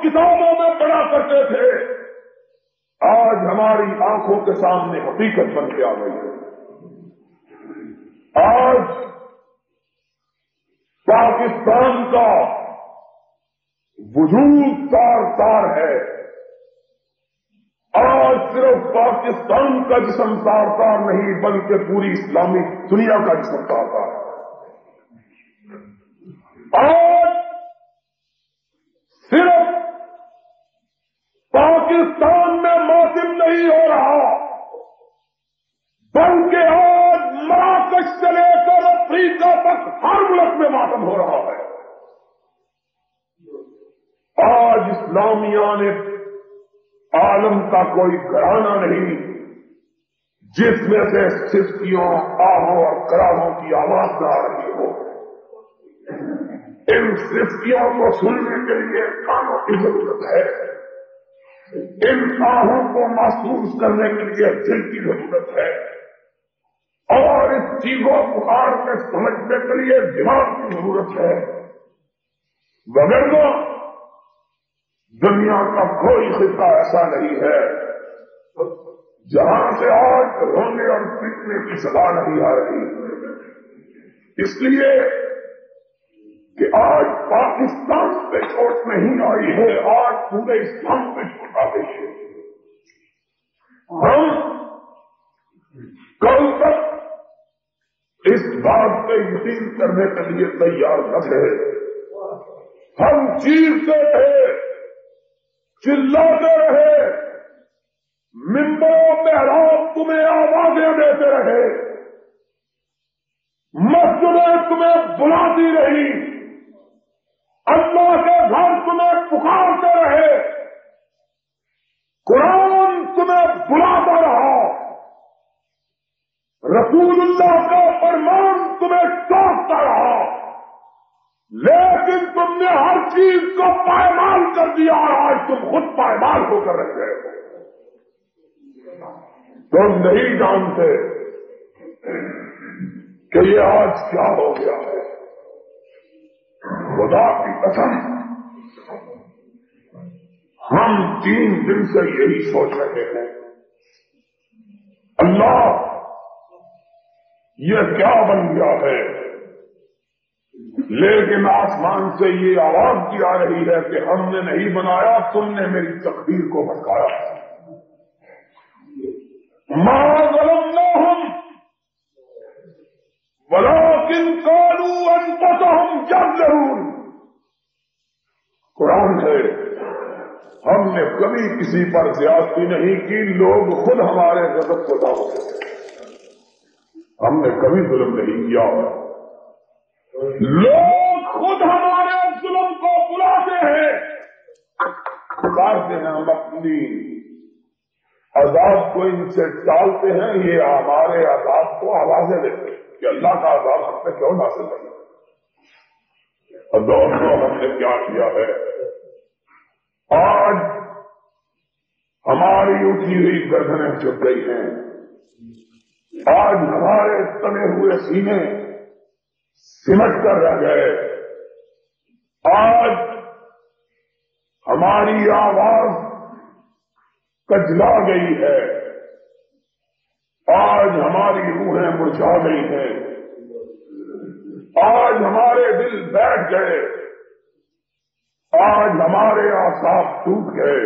کتابوں میں پڑھا کرتے تھے، آج ہماری آنکھوں کے سامنے حقیقت بن کے آ گئی ہے۔ آج پاکستان کا وجود تار تار ہے، آج صرف پاکستان کا جسم تار تار نہیں بلکہ پوری اسلامی دنیا کا جسم تار تار ہے۔ آج صرف پاکستان میں ماتم نہیں ہو رہا بلکہ آج مراکش سے لے کر افریقہ تک ہر ملک میں ماتم ہو رہا ہے۔ آج اسلامیہ نے عالم کا کوئی گھرانہ نہیں جس میں سے سسکیوں، آہوں اور کراہوں کی آواز نہ آ رہی ہو۔ ان سسکیوں کو سننے کے لیے کانوں کی ضرورت ہے، ان آہوں کو محسوس کرنے کے لیے دل کی ضرورت ہے، اور اس چیزوں پکار کے سمجھنے کے لیے دماغ کی ضرورت ہے۔ وگرنہ دنیا کا کوئی خطہ ایسا نہیں ہے جہاں سے آج رونے اور پیٹنے کی صدا نہیں آ رہی، اس لیے کہ آج پاکستان پہ چوٹ نہیں آئی ہے، آج پورے اسلام پہ چوٹ آ گئی ہے۔ ہم کل تک اس بات پہ یقین کرنے کے لیے تیار نہ تھے، ہم چیختے رہے، چلاتے رہے، ممبروں پہ محراب تمہیں آوازیں دیتے رہے، مسجدیں تمہیں بلاتی رہی، اللہ کے گھر تمہیں پکارتے رہے، قرآن تمہیں بلاتا رہا، رسول اللہ کا فرمان تمہیں ٹوکتا رہا، لیکن تم نے ہر چیز کو پائمال کر دیا اور آج تم خود پائمال ہو کر رہ گئے ہو۔ تم نہیں جانتے کہ یہ آج کیا ہو گیا ہے۔ خدا کی قسم ہم 3 دن سے یہی سوچ رہے ہیں، اللہ یہ کیا بن گیا ہے، لیکن آسمان سے یہ آواز کی آ رہی ہے کہ ہم نے نہیں بنایا، تم نے میری تقدیر کو بھٹکایا۔ ما ظلمناہم ولکن قالوا انفسہم یظلمون۔ قرآن ہے، ہم نے کبھی کسی پر زیادتی نہیں کی، لوگ خود ہمارے غضب کو دعوت دیتے، ہم نے کبھی ظلم نہیں کیا، لوگ خود ہمارے ظلم کو بلاتے ہیں، پکارتے ہیں، ہم اپنی عذاب کو ان سے ٹالتے ہیں، یہ ہمارے عذاب کو آوازیں دیتے ہیں کہ اللہ کا عذاب ہم پہ کیوں نازل نہیں۔ اور دوستوں ہم نے کیا کیا ہے، آج ہماری اٹھی ہوئی گردنیں جھک گئی ہیں، آج ہمارے تنے ہوئے سینے سمٹ کر رہ گئے، آج ہماری آواز کجلا گئی ہے، آج ہماری روحیں مرجھا گئی ہیں، آج ہمارے دل بیٹھ گئے، آج ہمارے اعصاب ٹوٹ گئے،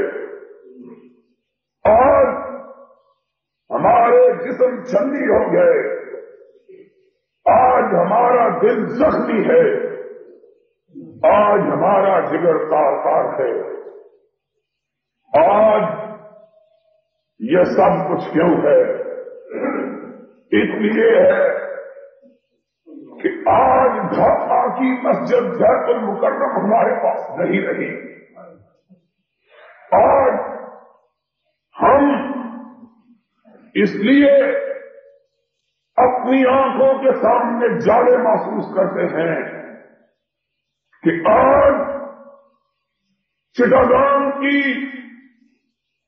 آج ہمارے جسم چھلنی ہو گئے، آج ہمارا دل زخمی ہے، آج ہمارا جگر تار تار ہے۔ آج یہ سب کچھ کیوں ہے؟ اس لیے ہے کہ آج ڈھاکہ کی مسجد بیت المکرم ہمارے پاس نہیں رہی، آج ہم اس لیے اپنی آنکھوں کے سامنے جالے محسوس کرتے ہیں کہ آج چٹاگان کی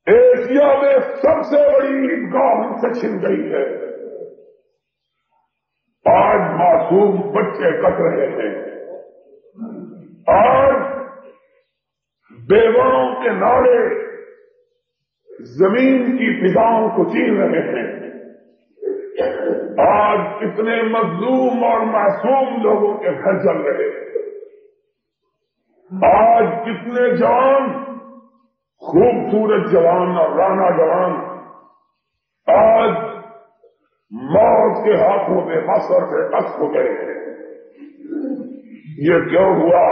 ایشیا میں سب سے بڑی عیدگاہ ہم سے چھن گئی ہے، آج معصوم بچے کٹ رہے ہیں، آج بیواؤں کے نعرے زمین کی فضاؤں کو چیر رہے ہیں. آج کتنے مظلوم اور معصوم لوگوں کے گھر جل رہے ہیں. آج کتنے جوان، خوبصورت جوان اور رانا جوان آج موت کے ہاتھوں میں بس اور بے بس ہو گئے ہیں. یہ کیوں ہوا؟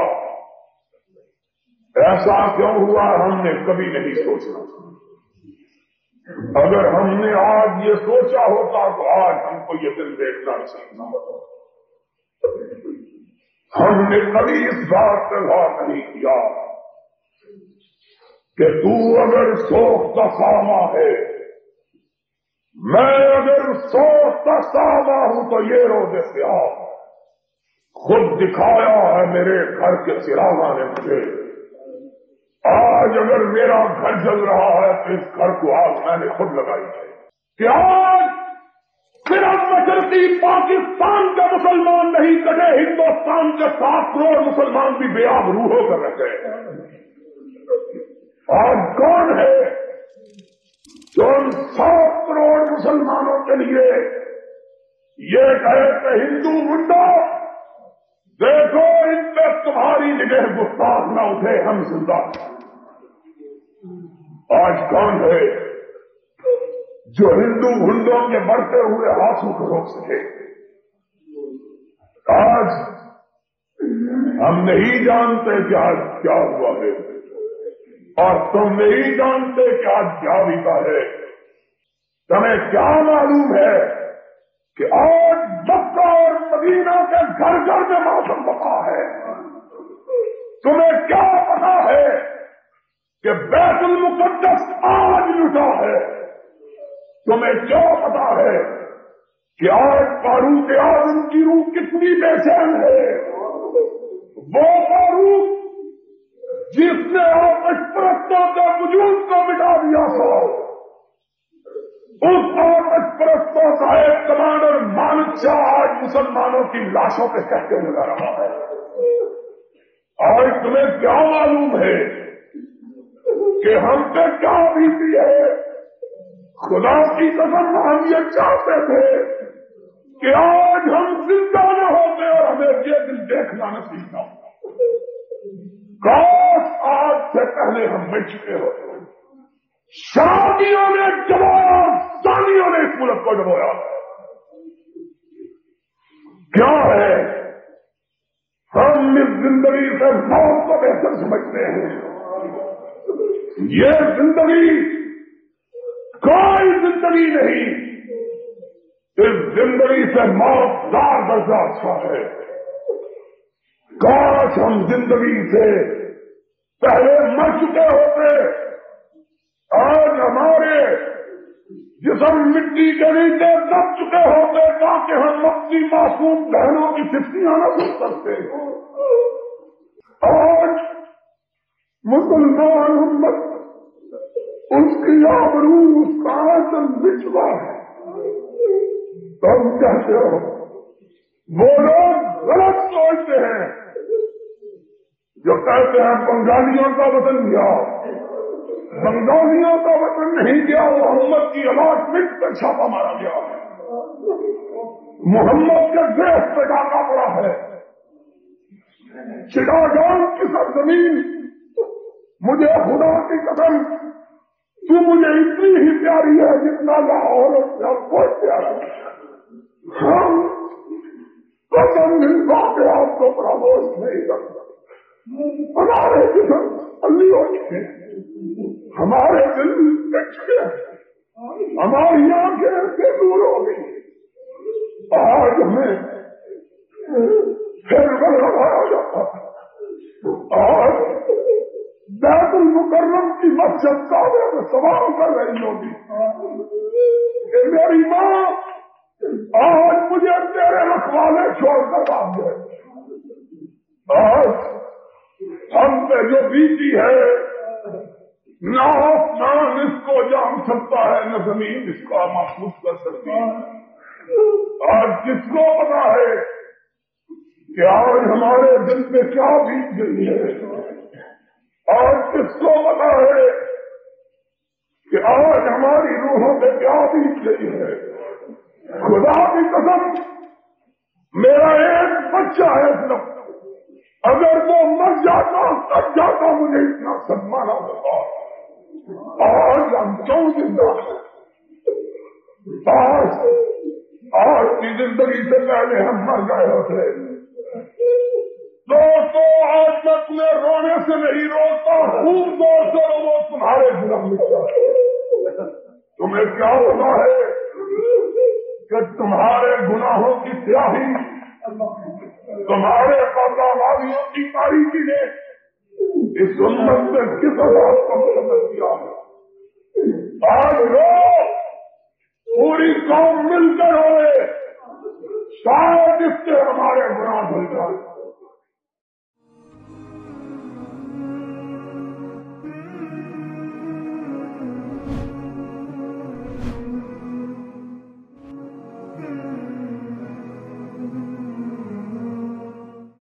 ایسا کیوں ہوا؟ ہم نے کبھی نہیں سوچا. اگر ہم نے آج یہ سوچا ہوتا تو آج ہم کو یہ دن دیکھنا چاہیے ہوتا. ہم نے کبھی اس بات پر غور نہیں کیا کہ تو اگر سوچتا ساما ہے، میں اگر سوچتا ساما ہوں تو یہ روزے سے خود دکھایا ہے میرے گھر کے چراغاں نے مجھے. آج اگر میرا گھر جل رہا ہے تو اس گھر کو آگ میں نے خود لگائی ہے. کہ آج صرف مشرقی پاکستان کا مسلمان نہیں کٹے، ہندوستان کے 7 کروڑ مسلمان بھی بے آبرو ہو کر رہ گئے. آج کون ہے جو ان 100 کروڑ مسلمانوں کے لیے یہ کہے کہ ہندو منڈا دیکھو ان پہ تمہاری نگہ گفتار نہ اٹھے، ہم زندہ. آج کون ہے جو ہندو ہندوں کے بڑھتے ہوئے ہاتھوں کو روک سکے؟ آج ہم نہیں جانتے کہ آج کیا ہوا ہے، اور تم نہیں جانتے کہ آج کیا بیتا ہے. تمہیں کیا معلوم ہے کہ آج مکہ اور مدینہ کے گھر گھر میں موسم بقا ہے؟ تمہیں کیا پتا ہے کہ بیت المقدس آج لٹا ہے؟ تمہیں کیا پتا ہے کہ آج فاروق اعظم کی روح کتنی بے چین ہے؟ وہ فاروق جس نے آتش پرستوں کے وجود کو مٹا دیا تھا، اس آتش پرستوں کا ایک کمانڈر مانک شاہ آج مسلمانوں کی لاشوں پہ کہتے لگا رہا ہے. آج تمہیں کیا معلوم ہے کہ ہم پہ کیا بیتی ہے؟ خدا کی قسم ہم یہ چاہتے تھے کہ آج ہم زندہ نہ ہوتے اور ہمیں یہ دن دیکھنا نصیب نہ ہوتا. کاش آج سے پہلے ہم مر چکے ہوتے. شادیوں نے جبایا، شادیوں نے اس ملک کو جبایا. کیا ہے؟ ہم اس زندگی سے موت کو بہتر سمجھتے ہیں. یہ زندگی کوئی زندگی نہیں، اس زندگی سے موت دار درجہ اچھا ہے. کاش ہم زندگی سے پہلے مر چکے ہوتے. آج ہمارے جسم مٹی کے نیچے دب چکے ہوتے تاکہ ہم اپنی معصوم بہنوں کی سفتیاں نہ سن سکتے. آج مسلمان امت اس کی آبرو، اس کا آسن بچوا ہے. تم کہتے ہو وہ لوگ غلط سوچتے ہیں جو کہتے ہیں بنگالیوں کا وطن گیا. بنگالیوں کا وطن نہیں گیا، وہ محمد کی الاٹمنٹ پہ چھاپا مارا گیا ہے. محمد کے دیش پہ ڈاکہ پڑا ہے. چٹاگان کی سرزمین، مجھے خدا کی قسم تو مجھے اتنی ہی پیاری ہے جتنا لاہور اور کوئی پیارا ہے. ہم قسم ملتا کہ آپ کو پراموش نہیں کرتا. ہمارے جسم پلی ہو چکے ہیں، ہمارے دل کٹ چکے ہیں، ہماری آنکھیں سے دور ہو گئی. آج ہمیں پھر لگایا جاتا ہے. آج بیت المکرم کی مسجد کعبے میں سوال کر رہی ہوگی کہ میری ماں آج مجھے تیرے رکھوالے چھوڑ کر بھاگ گئے. آج ہم پہ جو بیتی ہے نہ آسمان اس کو جان سکتا ہے، نہ زمین اس کو محسوس کر سکتی ہے. آج کس کو پتا ہے کہ آج ہمارے دل پہ کیا بیت گئی ہے؟ اور کس کو پتا ہے کہ آج ہماری روحوں پہ کیا بیت رہی ہے؟ خدا کی قسم، میرا ایک بچہ ہے صرف، اگر وہ مر جاتا تب جاتا مجھے اتنا صدمہ نہ ہوتا۔ آج ہم کیوں زندہ ہیں؟ آج کی زندگی سے پہلے ہم مر گئے ہوتے۔ دوستو، آج میں تمہیں رونے سے نہیں روتا، خوب زور سے رو، تمہارے گناہ مٹا ہے۔ تمہیں کیا پتا ہے کہ تمہارے گناہوں کی سیاہی، تمہارے پرداواریوں کی تاریخی نے اس امت میں کس آواز کو مکمل کیا ہے؟ آج رو، پوری قوم مل کر روئے، شاید اس سے ہمارے گناہ دھل جائیں۔